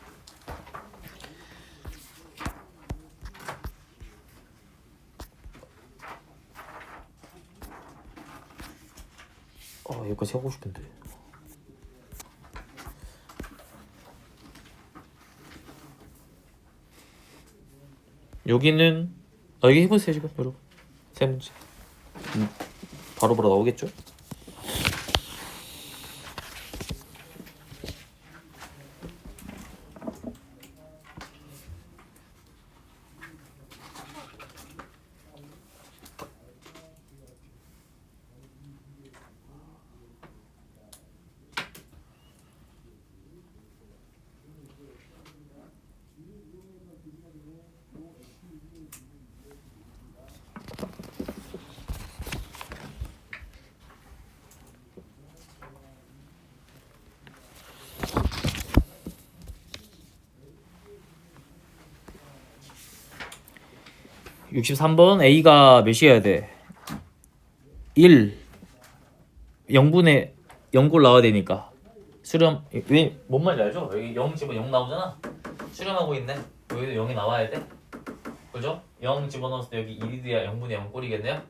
여기까지 하고 싶은데 여기는 여기 해보세요 지금 여러분 세 문제 바로바로 나오겠죠? (63번) A가 몇이어야 돼? 1 0분의 0골 나와야 되니까 수렴 왜 뭔 말인지 알죠? 여기 0 집어 0 나오잖아. 수렴하고 있네. 여기도 0이 나와야 돼. 그죠? 0 집어넣었을 때 여기 1이 돼야 0분의 0꼴이겠네요.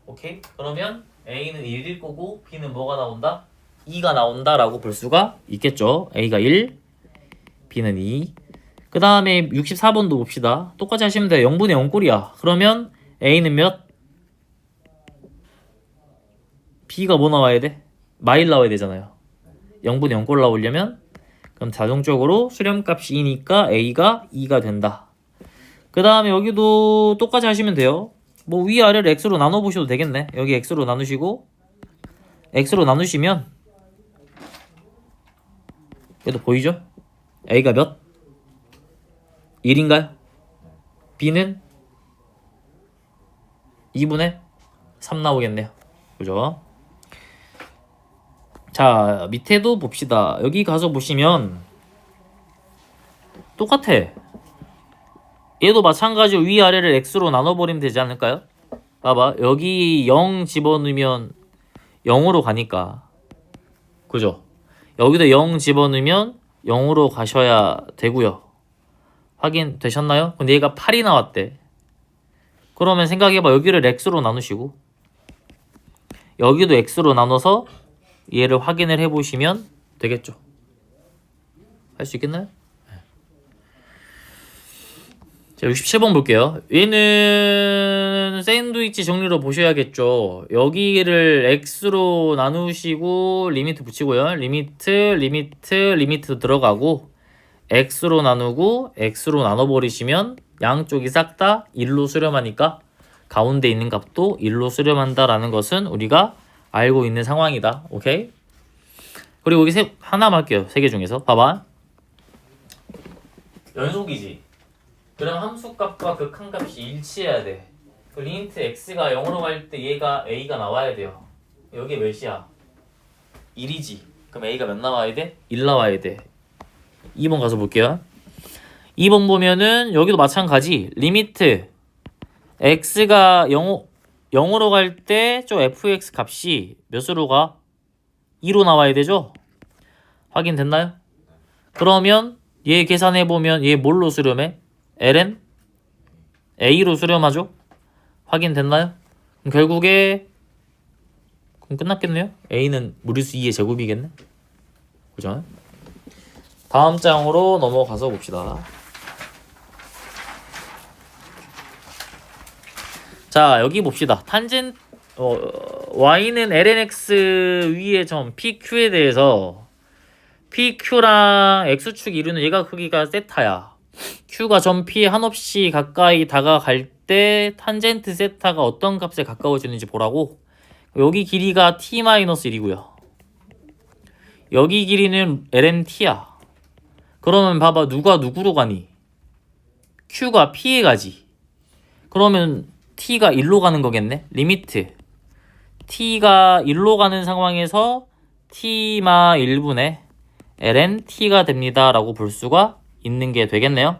오케이? 그러면 A는 1일 거고 B는 뭐가 나온다? 2가 나온다라고 볼 수가 있겠죠. A가 1, B는 2. 그 다음에 64번도 봅시다. 똑같이 하시면 돼요. 0분의 0꼴이야. 그러면 A는 몇? B가 뭐 나와야 돼? 마일 나와야 되잖아요. 0분의 0꼴 나오려면 그럼 자동적으로 수렴값이 2니까 A가 2가 된다. 그 다음에 여기도 똑같이 하시면 돼요. 뭐 위아래를 x로 나눠보셔도 되겠네. 여기 x로 나누시고 x로 나누시면 얘도 보이죠? A가 몇? 1인가요? B는 2분의 3 나오겠네요. 그죠? 자, 밑에도 봅시다. 여기 가서 보시면 똑같아. 얘도 마찬가지로 위아래를 x로 나눠버리면 되지 않을까요? 봐봐. 여기 0 집어넣으면 0으로 가니까. 그죠? 여기도 0 집어넣으면 0으로 가셔야 되고요. 확인 되셨나요? 근데 얘가 8이 나왔대. 그러면 생각해봐. 여기를 x로 나누시고 여기도 x로 나눠서 얘를 확인을 해보시면 되겠죠. 할 수 있겠나요? 자, 67번 볼게요. 얘는 샌드위치 정리로 보셔야겠죠. 여기를 x로 나누시고 리미트 붙이고요. 리미트 들어가고 x로 나누고 x로 나눠버리시면 양쪽이 싹 다 1로 수렴하니까 가운데 있는 값도 1로 수렴한다라는 것은 우리가 알고 있는 상황이다. 오케이? 그리고 여기 하나만 할게요. 세 개 중에서. 봐봐. 연속이지. 그럼 함수값과 극한값이 일치해야 돼. 그 리미트 x가 0으로 갈 때 얘가 a가 나와야 돼요. 여기 몇이야? 1이지. 그럼 a가 몇 나와야 돼? 1 나와야 돼. 2번 가서 볼게요. 2번 보면은 여기도 마찬가지. 리미트 x가 0으로 갈 때 저 fx 값이 몇으로 가? 2로 나와야 되죠? 확인됐나요? 그러면 얘 계산해보면 얘 뭘로 수렴해? ln? a로 수렴하죠? 확인됐나요? 그럼 결국에 그럼 끝났겠네요? a는 무리수 2의 제곱이겠네? 그죠? 다음 장으로 넘어가서 봅시다. 자, 여기 봅시다. 탄젠트 y는 lnx 위의 점 pq에 대해서 pq랑 x축 이루는 얘가 크기가 세타야. q가 점 p에 한없이 가까이 다가갈 때 탄젠트 세타가 어떤 값에 가까워지는지 보라고. 여기 길이가 t-1이고요. 여기 길이는 lnt야. 그러면 봐봐. 누가 누구로 가니? q가 p에 가지. 그러면 t가 1로 가는 거겠네. 리미트 t가 1로 가는 상황에서 t마 1분의 ln t가 됩니다 라고 볼 수가 있는 게 되겠네요.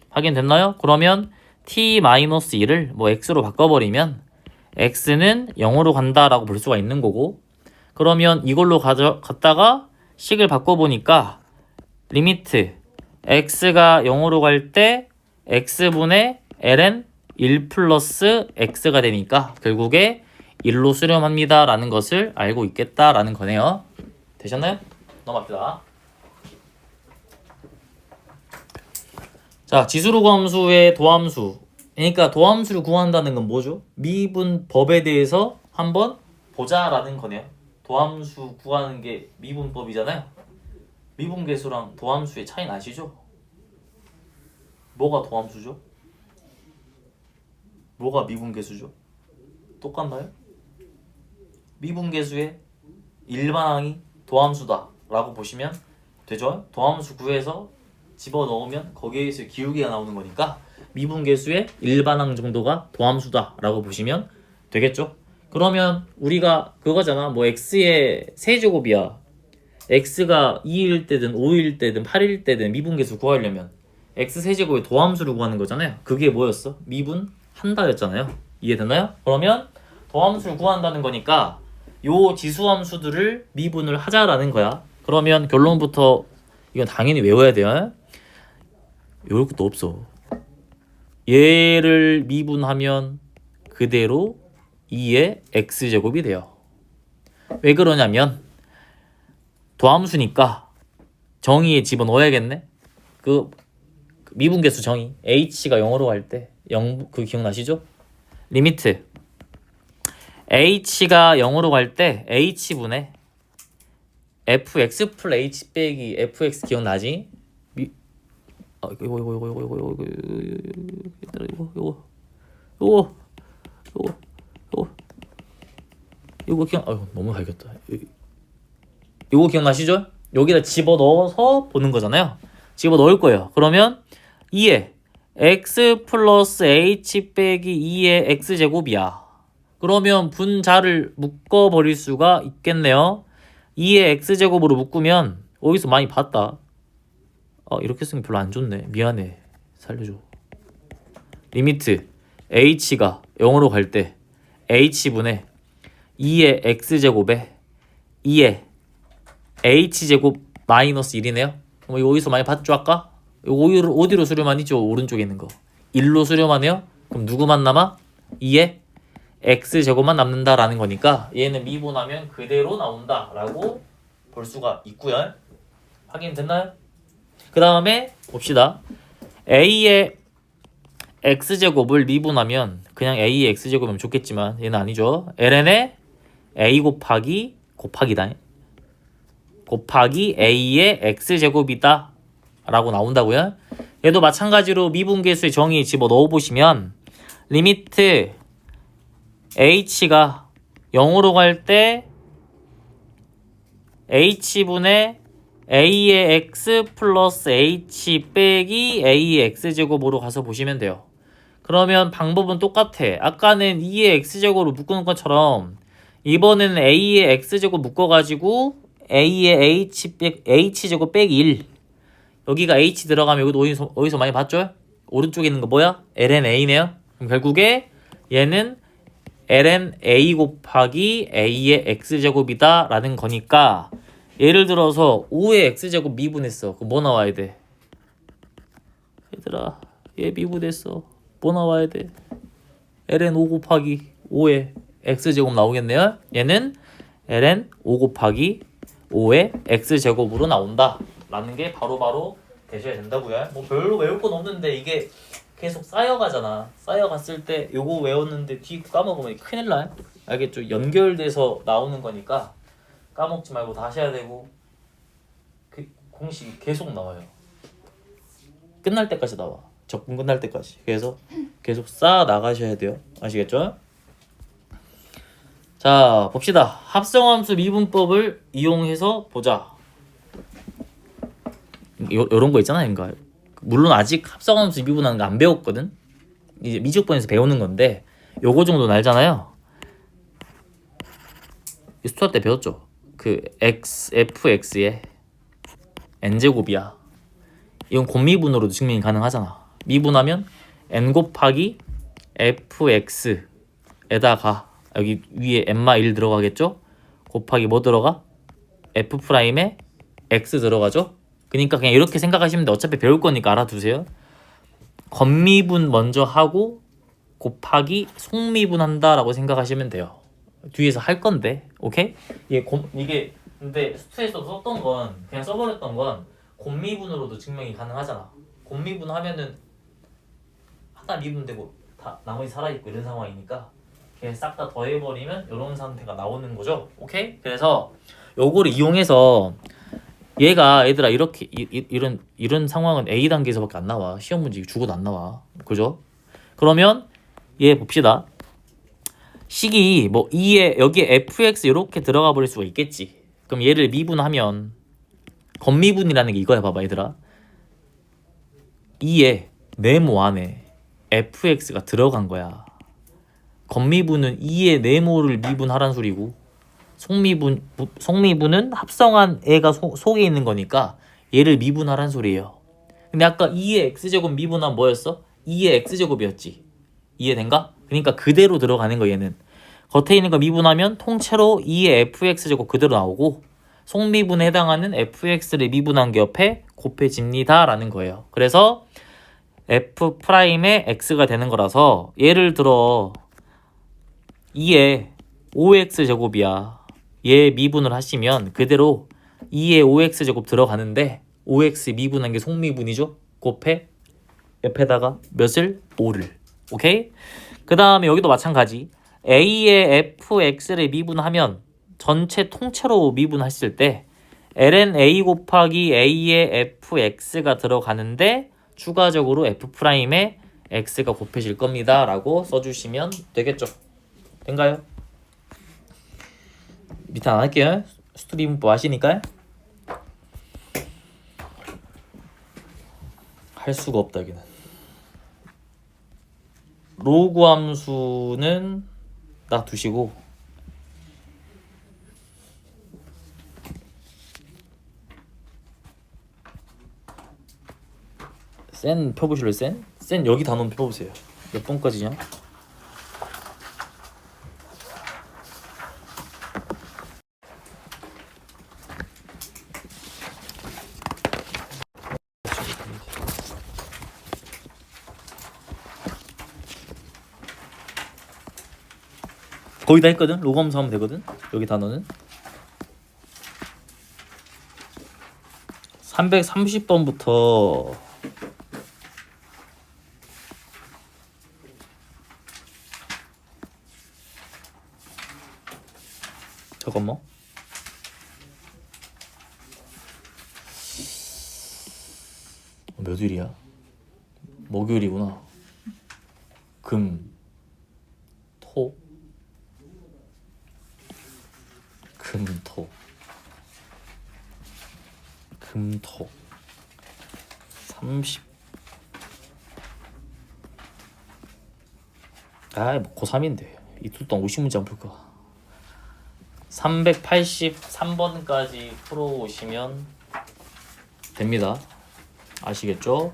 확인됐나요? 그러면 t-1을 뭐 x로 바꿔버리면 x는 0으로 간다라고 볼 수가 있는 거고, 그러면 이걸로 갔다가 식을 바꿔보니까 리미트 x가 0으로 갈 때 x분의 ln 1 플러스 x가 되니까 결국에 1로 수렴합니다 라는 것을 알고 있겠다라는 거네요. 되셨나요? 넘어갑시다. 자, 지수로함수의 도함수. 그러니까 도함수를 구한다는 건 뭐죠? 미분법에 대해서 한번 보자라는 거네요. 도함수 구하는 게 미분법이잖아요. 미분계수랑 도함수의 차이 나시죠? 뭐가 도함수죠? 뭐가 미분계수죠? 똑같나요? 미분계수의 일반항이 도함수다 라고 보시면 되죠? 도함수 구해서 집어넣으면 거기에서 기울기가 나오는 거니까 미분계수의 일반항 정도가 도함수다 라고 보시면 되겠죠? 그러면 우리가 그거잖아. 뭐 x의 세제곱이야. x가 2일 때든 5일 때든 8일 때든 미분계수 구하려면 x 세제곱의 도함수를 구하는 거잖아요. 그게 뭐였어? 미분한다였잖아요. 이해되나요? 그러면 더함수를 구한다는 거니까 요 지수함수들을 미분을 하자라는 거야. 그러면 결론부터 이건 당연히 외워야 돼요. 외울 것도 없어. 얘를 미분하면 그대로 2의 x제곱이 돼요. 왜 그러냐면 더함수니까 정의에 집어넣어야겠네. 그 미분계수 정의 h가 0으로 갈 때 0, 그 기억나시죠? 리미트 h가 0으로 갈 때 h분의 fx 플 h 빼기 fx 기억나지? 이거 기억 너무 갈겼다. 이거 기억나시죠? 여기다 집어넣어서 보는 거잖아요. 집어넣을 거예요. 그러면 2의 x 플러스 h 빼기 2의 x제곱이야. 그러면 분자를 묶어버릴 수가 있겠네요. 2의 x제곱으로 묶으면 어디서 많이 봤다. 이렇게 쓰면 별로 안 좋네. 미안해. 살려줘. 리미트 h가 0으로 갈 때 h분의 2의 x제곱에 2의 h제곱 마이너스 1이네요. 그럼 이거 어디서 많이 봤죠 아까? 이거 어디로 수렴하니? 죠 오른쪽에 있는 거 1로 수렴하네요. 그럼 누구만 남아? 2의 x제곱만 남는다라는 거니까 얘는 미분하면 그대로 나온다라고 볼 수가 있고요. 확인됐나요? 그 다음에 봅시다. a의 x제곱을 미분하면 그냥 a의 x제곱이면 좋겠지만 얘는 아니죠. ln의 a 곱하기다 곱하기 a의 x제곱이다 라고 나온다고요. 얘도 마찬가지로 미분계수의 정의 집어넣어 보시면 리미트 h가 0으로 갈 때 h분의 a의 x 플러스 h 빼기 a의 x제곱으로 가서 보시면 돼요. 그러면 방법은 똑같아. 아까는 2의 x제곱으로 묶는 것처럼 이번에는 a의 x제곱 묶어가지고 a의 h제곱 빼기 1 여기가 h 들어가면 여기도 어디서 많이 봤죠? 오른쪽에 있는 거 뭐야? ln a네요. 그럼 결국에 얘는 ln a 곱하기 a의 x제곱이다 라는 거니까 예를 들어서 5의 x제곱 미분했어. 그럼 뭐 나와야 돼? 얘들아 얘 미분했어. 뭐 나와야 돼? ln 5 곱하기 5의 x제곱 나오겠네요. 얘는 ln 5 곱하기 5의 x제곱으로 나온다 라는 게 바로바로 되셔야 된다고요. 뭐 별로 외울 건 없는데 이게 계속 쌓여가잖아. 쌓여갔을 때 요거 외웠는데 뒤 까먹으면 큰일 나요. 알겠죠? 연결돼서 나오는 거니까 까먹지 말고 다시 해야 되고 그 공식이 계속 나와요. 끝날 때까지 나와. 적분 끝날 때까지. 그래서 계속 쌓아 나가셔야 돼요. 아시겠죠? 자, 봅시다. 합성함수 미분법을 이용해서 보자. 요런 거 있잖아요. 그러니까 물론 아직 합성함수 미분하는 거 안 배웠거든. 이제 미적분에서 배우는 건데 요거 정도는 알잖아요. 수학 때 배웠죠. 그 fx의 n제곱이야. 이건 곱미분으로도 증명이 가능하잖아. 미분하면 n 곱하기 fx에다가 여기 위에 n-1 들어가겠죠? 곱하기 뭐 들어가? f'에 x 들어가죠? 그러니까 그냥 이렇게 생각하시면 돼. 어차피 배울 거니까 알아두세요. 겉미분 먼저 하고 곱하기 속미분 한다라고 생각하시면 돼요. 뒤에서 할 건데, 오케이? 이게 근데 수트에서 썼던 건 그냥 써버렸던 건 곱미분으로도 증명이 가능하잖아. 곱미분 하면은 하나 미분되고 다 나머지 살아있고 이런 상황이니까 그냥 싹 다 더해버리면 이런 상태가 나오는 거죠. 오케이? 그래서 요거를 이용해서 얘가 얘들아 이렇게 이런 상황은 A 단계에서밖에 안 나와. 시험 문제 죽어도 안 나와. 그죠? 그러면 얘 봅시다. 식이 뭐 2에 여기에 fx 이렇게 들어가 버릴 수가 있겠지. 그럼 얘를 미분하면 겉미분이라는 게 이거야. 봐봐 얘들아. 2에 네모 안에 fx가 들어간 거야. 겉미분은 2의 네모를 미분하란 소리고 속미분은 합성한 애가 속에 있는 거니까 얘를 미분하란 소리예요. 근데 아까 2의 x제곱 미분하면 뭐였어? 2의 x제곱이었지. 이해된가? 그러니까 그대로 들어가는 거 얘는. 겉에 있는 거 미분하면 통째로 2의 fx제곱 그대로 나오고 속미분에 해당하는 fx를 미분한 게 옆에 곱해집니다 라는 거예요. 그래서 f'의 x가 되는 거라서 예를 들어 2의 5x제곱이야. 얘 미분을 하시면 그대로 2의 5x제곱 들어가는데 5x 미분한 게 속미분이죠. 곱해 옆에다가 몇을? 5를. 오케이? 그 다음에 여기도 마찬가지. a의 fx를 미분하면 전체 통째로 미분하실 때 ln a 곱하기 a의 fx가 들어가는데 추가적으로 f'의 x가 곱해질 겁니다 라고 써주시면 되겠죠. 된가요? 밑에 안 할게요. 스트리밍법 아시니까 할 수가 없다 여기는. 로그 함수는 놔두시고 센 펴보실래요? 센 여기 단원 펴보세요. 몇 번까지냐? 거의 다 했거든? 로그 함수 하면 되거든? 여기 단원은 330번부터 잠깐만 몇 일이야? 목요일이구나. 금, 토, 금토 30 뭐 고3인데 이틀 동안 50문제 안 풀까. 383번까지 풀어오시면 됩니다. 아시겠죠?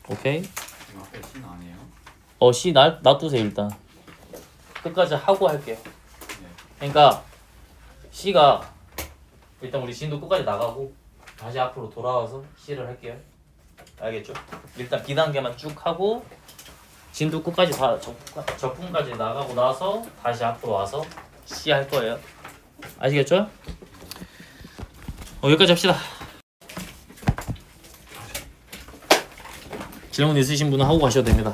오케이? 지금 앞에 C는 안 해요? C 놔두세요. 일단 끝까지 하고 할게요. 네. 그러니까 C가 일단 우리 진도 끝까지 나가고 다시 앞으로 돌아와서 C를 할게요. 알겠죠? 일단 B단계만 쭉 하고 진도 끝까지 다 적분까지 나가고 나서 다시 앞으로 와서 C 할 거예요. 아시겠죠? 여기까지 합시다. 질문 있으신 분은 하고 가셔도 됩니다.